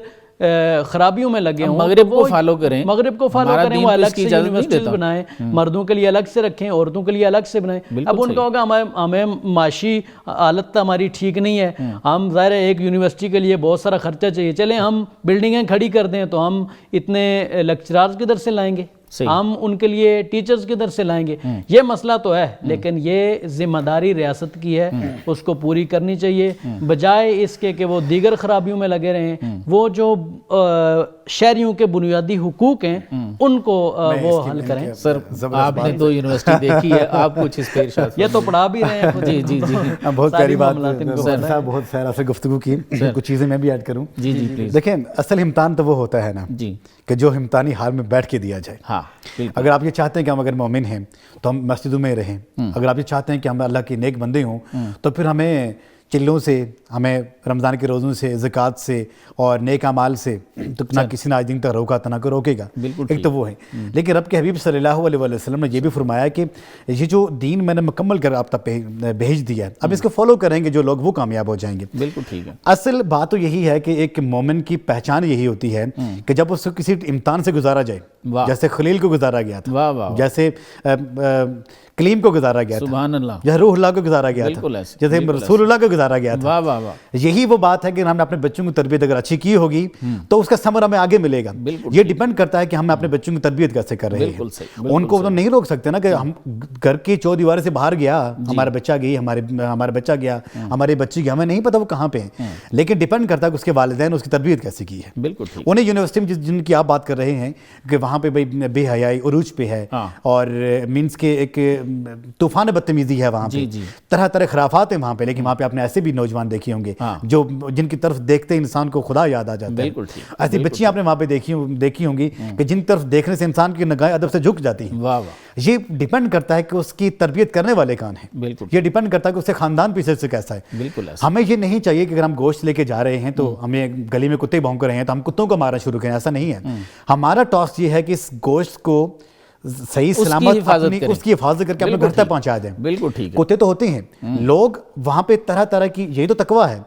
خرابیوں میں لگے ہوں مغرب کو فالو کریں، مغرب کو فالو کریں، وہ الگ سے یونیورسٹیز بنائیں، مردوں کے لیے الگ سے رکھیں، عورتوں کے لیے الگ سے بنائیں. اب ان کا ہوگا ہمیں معاشی حالت ہماری ٹھیک نہیں ہے، ہم ظاہر ہے ایک یونیورسٹی کے لیے بہت سارا خرچہ چاہیے، چلیں ہم بلڈنگیں کھڑی کر دیں تو ہم اتنے لیکچرارز کدھر سے لائیں گے، ہم ان کے لیے ٹیچرز کدھر سے لائیں گے. یہ مسئلہ تو ہے، لیکن یہ ذمہ داری ریاست کی ہے، اس کو پوری کرنی چاہیے بجائے اس کے کہ وہ دیگر خرابیوں میں لگے رہیں. وہ جو شہریوں کے بنیادی حقوق ہیں ان کو وہ حل کریں. سر آپ نے تو یونیورسٹی دیکھی ہے، آپ کچھ اس پہ ارشاد. یہ تو پڑھا بھی رہے ہیں. جی جی جی بہت پیاری بات صاحب، بہت سارا سے گفتگو کی. کچھ چیزیں میں بھی ایڈ کروں. جی جی پلیز. دیکھیں اصل امتحان تو وہ ہوتا ہے نا جی کہ جو امتحانی حال میں بیٹھ کے دیا جائے. ہاں اگر آپ یہ چاہتے ہیں کہ ہم اگر مومن ہیں تو ہم مسجدوں میں رہیں، اگر آپ یہ چاہتے ہیں کہ ہم اللہ کے نیک بندے ہوں تو پھر ہمیں چلوں سے، ہمیں رمضان کے روزوں سے، زکوٰۃ سے اور نیک اعمال سے تو نہ کسی نے آج دن تک روکا تو نہ کو روکے گا. ایک تو وہ ہے. لیکن رب کے حبیب صلی اللہ علیہ وسلم نے یہ بھی فرمایا کہ یہ جو دین میں نے مکمل کر آپ تک بھیج دیا ہے، اب اس کو فالو کریں گے جو لوگ وہ کامیاب ہو جائیں گے. بالکل ٹھیک ہے. اصل بات تو یہی ہے کہ ایک مومن کی پہچان یہی ہوتی ہے کہ جب اس کو کسی امتحان سے گزارا جائے، جیسے خلیل کو گزارا گیا تھا، جیسے کلیم کو گزارا گیا تھا، سبحان اللہ، جیسے روح اللہ کو گزارا گیا تھا، جیسے رسول اللہ کو گزارا گیا تھا. یہی وہ بات ہے کہ ہم نے اپنے بچوں کی تربیت اگر اچھی کی ہوگی تو اس کا ثمر ہمیں آگے ملے گا. یہ ڈیپینڈ کرتا ہے کہ ہم اپنے بچوں کی تربیت کیسے کر رہے ہیں. ان کو تو نہیں روک سکتے نا کہ ہم گھر کی 4 دیواریں سے باہر گیا، ہمارا بچہ گئی، ہمارا بچہ گیا، ہماری بچی گئی، ہمیں نہیں پتا وہ کہاں پہ ہیں. لیکن ڈیپینڈ کرتا ہے کہ اس کے والدین اس کی تربیت کیسے کی ہے. انہیں یونیورسٹی میں جن کی آپ بات کر رہے ہیں کہ وہاں پہ بے حیائی عروج پہ ہے اور مینس کے ایک طوفان بدتمیزی ہے وہاں پہ، طرح طرح خرافات ہیں وہاں پہ، لیکن وہاں پہ آپ نے ایسے بھی نوجوان دیکھے ہوں گے جو جن کی طرف دیکھتے انسان کو خدا یاد آ جاتا ہے. ایسی بچیاں آپ نے وہاں پہ دیکھی ہوں گی کہ جن طرف دیکھنے سے انسان کی نگاہیں ادب سے جھک جاتی ہیں. یہ ڈیپینڈ کرتا ہے کہ اس کی تربیت کرنے والے کون ہیں، یہ ڈیپینڈ کرتا ہے کہ اس سے خاندان پیچھے سے کیسا ہے. ہمیں یہ نہیں چاہیے کہ اگر ہم گوشت لے کے جا رہے ہیں تو ہمیں گلی میں کتے بھونک رہے ہیں تو ہم کتوں کو مارنا شروع کریں، ایسا نہیں ہے. ہمارا ٹاسک یہ ہے کہ اس گوشت کو صحیح سلامت اس کی حفاظت کر کے اپنے گھر تک پہنچا دیں. بالکل ٹھیک ہے. کتے تو ہوتے ہیں، لوگ وہاں پہ طرح طرح کی، یہی تو تقویٰ ہے.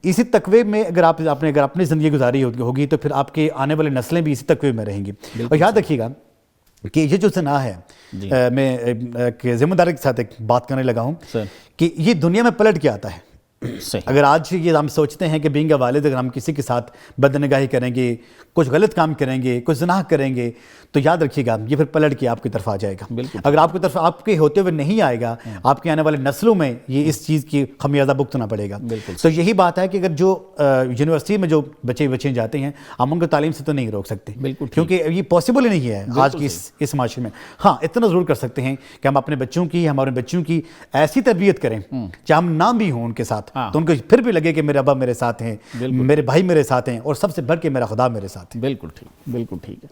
اسی تقوی میں اگر اپنی زندگی گزاری ہوگی تو پھر آپ کے آنے والی نسلیں بھی اسی تقوی میں رہیں گی. اور یاد رکھیے گا کہ یہ جو زنا ہے، میں ذمہ داری کے ساتھ ایک بات کرنے لگا ہوں کہ یہ دنیا میں پلٹ کے آتا ہے. اگر آج یہ ہم سوچتے ہیں کہ بینگ اے والد اگر ہم کسی کے ساتھ بدنگاہی کریں گے، کچھ غلط کام کریں گے، کچھ زنا کریں گے، تو یاد رکھیے گا یہ پھر پلٹ کے آپ کی طرف آ جائے گا. اگر آپ کی طرف آپ کے ہوتے ہوئے نہیں آئے گا، آپ کے آنے والے نسلوں میں یہ اس چیز کی خمیازہ بھگتنا پڑے گا. تو یہی بات ہے کہ اگر جو یونیورسٹی میں جو بچے جاتے ہیں ہم ان کو تعلیم سے تو نہیں روک سکتے، کیونکہ یہ پاسبل ہی نہیں ہے آج کی اس معاشرے میں. ہاں اتنا ضرور کر سکتے ہیں کہ ہم اپنے بچوں کی، ہمارے بچوں کی ایسی تربیت کریں چاہے ہم نام بھی ہوں ان کے ساتھ تو ان کو پھر بھی لگے کہ میرے ابا میرے ساتھ ہیں، میرے بھائی میرے ساتھ ہیں، اور سب سے بڑھ کے میرا خدا میرے ساتھ ہے. بالکل ٹھیک، بالکل ٹھیک ہے.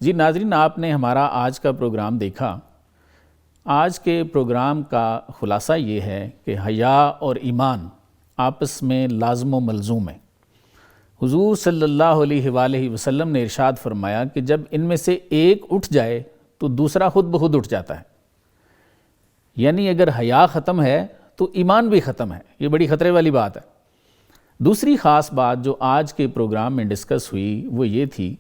جی ناظرین، آپ نے ہمارا آج کا پروگرام دیکھا. آج کے پروگرام کا خلاصہ یہ ہے کہ حیا اور ایمان آپس میں لازم و ملزوم ہے. حضور صلی اللہ علیہ وآلہ وسلم نے ارشاد فرمایا کہ جب ان میں سے ایک اٹھ جائے تو دوسرا خود بخود اٹھ جاتا ہے. یعنی اگر حیا ختم ہے تو ایمان بھی ختم ہے. یہ بڑی خطرے والی بات ہے. دوسری خاص بات جو آج کے پروگرام میں ڈسکس ہوئی وہ یہ تھی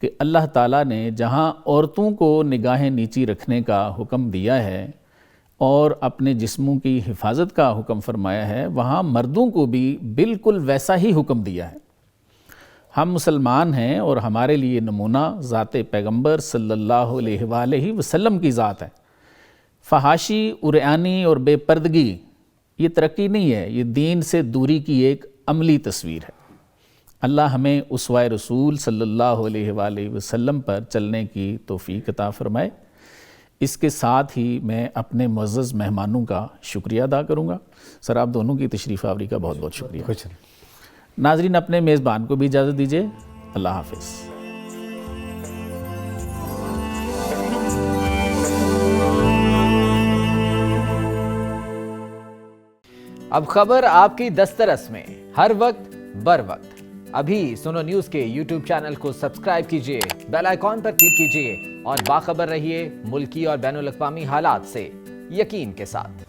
کہ اللہ تعالیٰ نے جہاں عورتوں کو نگاہیں نیچی رکھنے کا حکم دیا ہے اور اپنے جسموں کی حفاظت کا حکم فرمایا ہے، وہاں مردوں کو بھی بالکل ویسا ہی حکم دیا ہے. ہم مسلمان ہیں اور ہمارے لیے نمونہ ذات پیغمبر صلی اللہ علیہ وآلہ وسلم کی ذات ہے. فحاشی، عریانی اور بے پردگی یہ ترقی نہیں ہے، یہ دین سے دوری کی ایک عملی تصویر ہے. اللہ ہمیں اسوہ رسول صلی اللہ علیہ وآلہ وسلم پر چلنے کی توفیق عطا فرمائے. اس کے ساتھ ہی میں اپنے معزز مہمانوں کا شکریہ ادا کروں گا. سر آپ دونوں کی تشریف آوری کا بہت بہت شکریہ. ناظرین، اپنے میزبان کو بھی اجازت دیجیے. اللہ حافظ. اب خبر آپ کی دسترس میں، ہر وقت بر وقت. ابھی سنو نیوز کے یوٹیوب چینل کو سبسکرائب کیجئے، بیل آئیکن پر کلک کیجئے اور باخبر رہیے ملکی اور بین الاقوامی حالات سے یقین کے ساتھ.